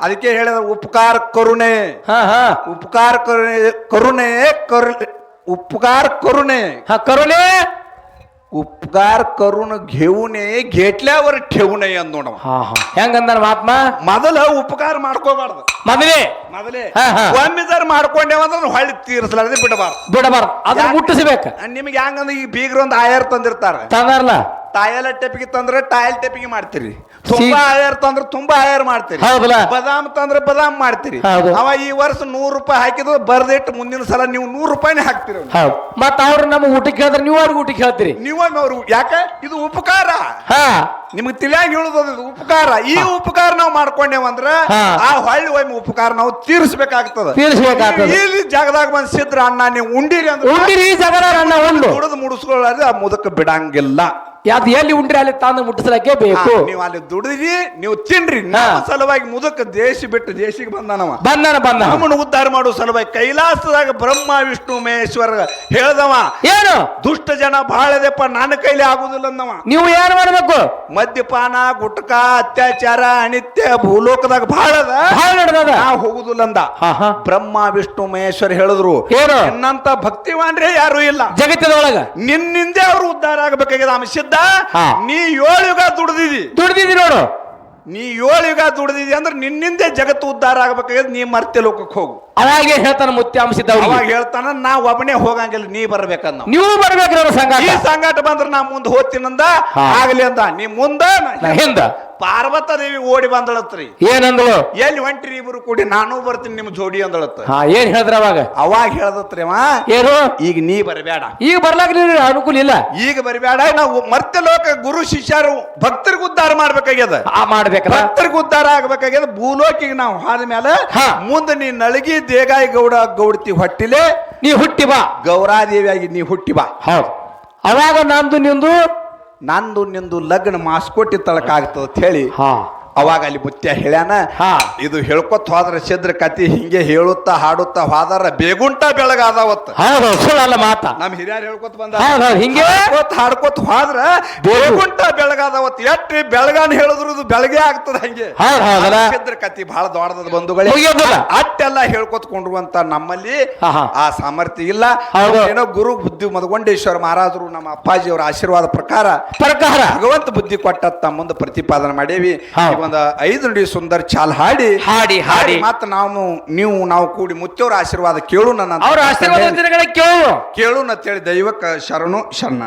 ಅದಕ್ಕೆ ಹೇಳಿದ ಉಪಕಾರ ಕರುಣೆ ಉಪಕಾರ ಕರುಣೆ उपकार करू नये. करू नये. उपकार करून घेऊ नये, घेतल्यावर ठेवू नये ಅನ್ನೋಣ. ಹೆಂಗಂದಾರ ಮಹಾತ್ಮ? ಮೊದಲ ಉಪಕಾರ ಮಾಡ್ಕೋಬಾರ್ದು. ಮೊದಲೇ ಒಮ್ಮೆ ಜರ ಮಾಡ್ಕೊಂಡೇವಂದ್ರೆ ಹೊಳ್ಳಿ ತೀರಿಸಲಾರದೆ ಬಿಡಬಾರ್ದು. ಅದನ್ನ ಮುಟ್ಟಿಸ್ಬೇಕು. ನಿಮ್ಗೆ ಹೆಂಗಂದ್ರೆ ಈ ಬೀಗ್ರ ಒಂದು ಆಯರ್ ತಂದಿರ್ತಾರೆ. ತಂದಾರಲ್ಲ ಟಾಯಲ್ ಟೆಪಿಗೆ ತಂದ್ರೆ ಟಾಯಲ್ ಟೆಪಿಗೆ ಮಾಡ್ತೀರಿ. ತುಂಬಾ ಆಯರ್ ತಂದ್ರೆ ತುಂಬಾ ಆಯರ್ ಮಾಡ್ತೀರಿ. ಬದಾಮ್ ತಂದ್ರೆ ಬದಾಮ್ ಮಾಡ್ತೀರಿ. ಅವ ಈ ವರ್ಷ 100 ರೂಪಾಯಿ ಹಾಕಿದ್ರು ಬರ್ದಿಟ್ಟು ಮುಂದಿನ ಸಲ ನೀವು 100 ರೂಪಾಯಿನೇ ಹಾಕ್ತಿರಿ. ಮತ್ತ ಅವ್ರು ನಮ್ಮ ಊಟಕ್ಕೆ ಹೇಳಿದ್ರೆ ನೀವು ಅವ್ರಿಗೆ ಊಟಕ್ಕೆ ಹೇಳ್ತೀರಿ. ಅವ್ರು ಯಾಕೆ ಇದು ಉಪಕಾರ. ನಿಮ್ಗೆ ತಿಳಿಯಾಗಿ ಹೇಳುದು ಉಪಕಾರ. ಈ ಉಪಕಾರ ನಾವು ಮಾಡ್ಕೊಂಡೇವಂದ್ರ ಆ ಹೊಳ್ಳಿ ಒಮ್ಮೆ ಉಪಕಾರ ನಾವು ತೀರಿಸಬೇಕಾಗ್ತದ. ಈ ಜಾಗದಾಗ ಬಂದ್ ಸಿದ್ರ ಅಣ್ಣ ನೀವು ಉಂಡಿರಿ ಅಂದ್ರೆ ಈ ಜಾಗದಾಗ ಅಣ್ಣ ಉಂಡು ಮುಡಿದು ಮುಡಿಸ್ಕೊಳ್ಳೋದು ಆ ಮುದಕ ಬಿಡಂಗಿಲ್ಲ. ಯಾವ್ದು ಎಲ್ಲಿ ಉಂಡ್ರಿ ಅಲ್ಲಿ ತಾಂದು ಮುಟ್ಟಿಸ್ಲಕ್ಕೆ ಬೇಕು. ನೀವು ಅಲ್ಲಿ ದುಡಿದ್ರಿ ನೀವು ತಿನ್ರಿ. ನಮ್ಮ ಸಲುವಾಗಿ ಮುದಕ ದೇಶ ಬಿಟ್ಟು ದೇಶಿಗೆ ಬಂದಾನವ. ಬಂದ ನಮ್ಮನ್ನು ಉದ್ಧಾರ ಮಾಡುವ ಸಲುವಾಗಿ ಕೈಲಾಸದಾಗ ಬ್ರಹ್ಮ ವಿಷ್ಣು ಮಹೇಶ್ವರ ಹೇಳ್ದವ, ಏನು ದುಷ್ಟ ಜನ ಬಹಳ ಇದೆಪ್ಪ, ನನ್ನ ಕೈಲಿ ಆಗುದಿಲ್ಲ ಅಂದವ. ನೀವು ಏನ್ ಮಾಡ್ಬೇಕು? ಮದ್ಯಪಾನ ಗುಟ್ಕ ಅತ್ಯಾಚಾರ ಅನಿತ್ಯ ಭೂಲೋಕದಾಗ ಬಹಳ ನಡೆದ ಹೋಗುದಿಲ್ಲ ಅಂದ. ಬ್ರಹ್ಮ ವಿಷ್ಣು ಮಹೇಶ್ವರ ಹೇಳಿದ್ರು, ಏನು ನಿನ್ನಂತ ಭಕ್ತಿವಾನ್ರೇ ಯಾರು ಇಲ್ಲ ಜಗತ್ತದೊಳಗ, ನಿನ್ನಿಂದೆ ಅವ್ರು ಉದ್ಧಾರ ಆಗ್ಬೇಕಾಗಿದೆ. ಆమె ಸಿದ್ಧ ನೀ 7 ಯುಗ ದುಡ್ದಿದಿ ನೋಡು. ನೀ 7 ಯುಗ ದುಡ್ದಿದಿ ಅಂದ್ರೆ ನಿನ್ನಿಂದೆ ಜಗತ್ತು ಉದ್ಧಾರ ಆಗ್ಬೇಕಾಗಿದೆ. ನೀ ಮರ್ತ್ಯ ಲೋಕಕ್ಕೆ ಹೋಗು. ಅವಾಗೆ ಹೇಳ್ತಾನ ಮುತ್ಯಾಂಶಿದ್ದ. ಅವಾಗ ಹೇಳ್ತಾನ, ನಾ ಒಬ್ಬನೇ ಹೋಗಂಗಿಲ್ಲ, ನೀ ಬರ್ಬೇಕಂದ. ನೀವು ಬರ್ಬೇಕ್ರಿ ಸಂಗಾಟ. ಈ ಸಂಗಾಟ ಬಂದ್ರೆ ನಾ ಮುಂದೆ ಹೋಗ್ತೀನಂದ. ಆಗ್ಲಿ ಅಂದ. ನೀ ಮುಂದ ಹಿಂದ ಪಾರ್ವತ ದೇವಿ ಓಡಿ ಬಂದಳತ್ರಿ. ಏನಂದಳು? ಎಲ್ಲಿ ಹೊಂಟ್ರಿ ಇಬ್ರು ಕೂಡಿ, ನಾನು ಬರ್ತೀನಿ ನಿಮ್ ಜೋಡಿ ಅಂದಳತ್ತ. ಏನ್ ಹೇಳಿದ್ರ ಅವಾಗ ಹೇಳ್ದತ್ರಿ ಅವ, ಏನು ಈಗ ನೀ ಬರಬೇಡ, ಈಗ ಬರ್ಲಾಕ ಅನುಕೂಲ ಇಲ್ಲ, ಈಗ ಬರಬೇಡ. ನಾವು ಮರ್ತ್ಯ ಲೋಕ ಗುರು ಶಿಷ್ಯರು ಭಕ್ತರಿಗೆ ಉದ್ಧಾರ ಮಾಡ್ಬೇಕಾಗ್ಯದ. ಮಾಡ್ಬೇಕ, ಭಕ್ತರಿಗೆ ಉದ್ಧಾರ ಆಗ್ಬೇಕಾಗ್ಯದ. ಭೂಲೋಕಿಗೆ ನಾವು ಹಾದ ಮೇಲೆ ಮುಂದೆ ನೀ ನಳಗಿ ದೇಗಾಯಿ ಗೌಡ ಗೌಡತಿ ಹೊಟ್ಟಿಲೆ ನೀ ಹುಟ್ಟಿ ಬಾ, ಗೌರಾದೇವಿಯಾಗಿ ನೀ ಹುಟ್ಟಿ ಬಾ. ಹೌದು. ಅವಾಗ ನಂದು ನಿಂದು ಲಗ್ನ ಮಾಸ್ಕೊಟ್ಟಿ ತಳಕ ಆಗ್ತದ ಅಂತ ಹೇಳಿ ಅವಾಗ ಅಲ್ಲಿ ಮುತ್ಯ ಹೇಳ್ಯಾನ. ಇದು ಹೇಳ್ಕೊತ ಹೋದ್ರ ಸಿದ್ರ ಕತಿ ಹಿಂಗೆ ಹೇಳುತ್ತಾ ಹಾಡುತ್ತಾ ಹೋದಾರ ಬೇಗುಂಟ ಬೆಳಗಾದವತ್ತ. ಸುಳ್ಳಲ್ಲ ಮಾತ, ನಮ್ ಹಿರಿಯರು ಹೇಳ್ಕೊತ ಬಂದ. ಹಿಂಗೆ ಹಾಡ್ಕೊತ ಹೋದ್ರ ಬೇಗುಂಟ ಬೆಳಗಾದವತ್. ಎಟ್ಟಿ ಬೆಳಗಾನ ಹೇಳಿದ್ರು ಇದು ಬೆಳಗ್ಗೆ ಆಗ್ತದ. ಹಂಗೆ ಸಿದ್ರ ಕತಿ ಬಹಳ ದೊಡ್ಡದ ಬಂಧುಗಳೇ. ಅಟ್ಟೆಲ್ಲ ಹೇಳ್ಕೊತ್ಕೊಂಡ್ರುವಂತ ನಮ್ಮಲ್ಲಿ ಆ ಸಾಮರ್ಥ್ಯ ಇಲ್ಲ. ಏನೋ ಗುರು ಬುದ್ಧಿ ಮದಗೊಂಡೇಶ್ವರ ಮಹಾರಾಜರು ನಮ್ಮ ಅಪ್ಪಾಜಿಯವರ ಆಶೀರ್ವಾದ ಪ್ರಕಾರ ಭಗವಂತ ಬುದ್ಧಿ ಕೊಟ್ಟ ಮುಂದೆ ಪ್ರತಿಪಾದನೆ ಮಾಡೇವಿ. ಒಂದು 5 ನುಡಿ ಸುಂದರ ಚಾಲ್ ಹಾಡಿ ಮತ್ತ ನಾವು ಕೂಡಿ ಮುತ್ತೇವ್ರ ಆಶೀರ್ವಾದ ಕೇಳೋಣ. ಅವ್ರ ಆಶೀರ್ವಾದ ಕೇಳು ಕೇಳು ಅಂತೇಳಿ ದೈವಕ್ಕ ಶರಣು ಶರಣ.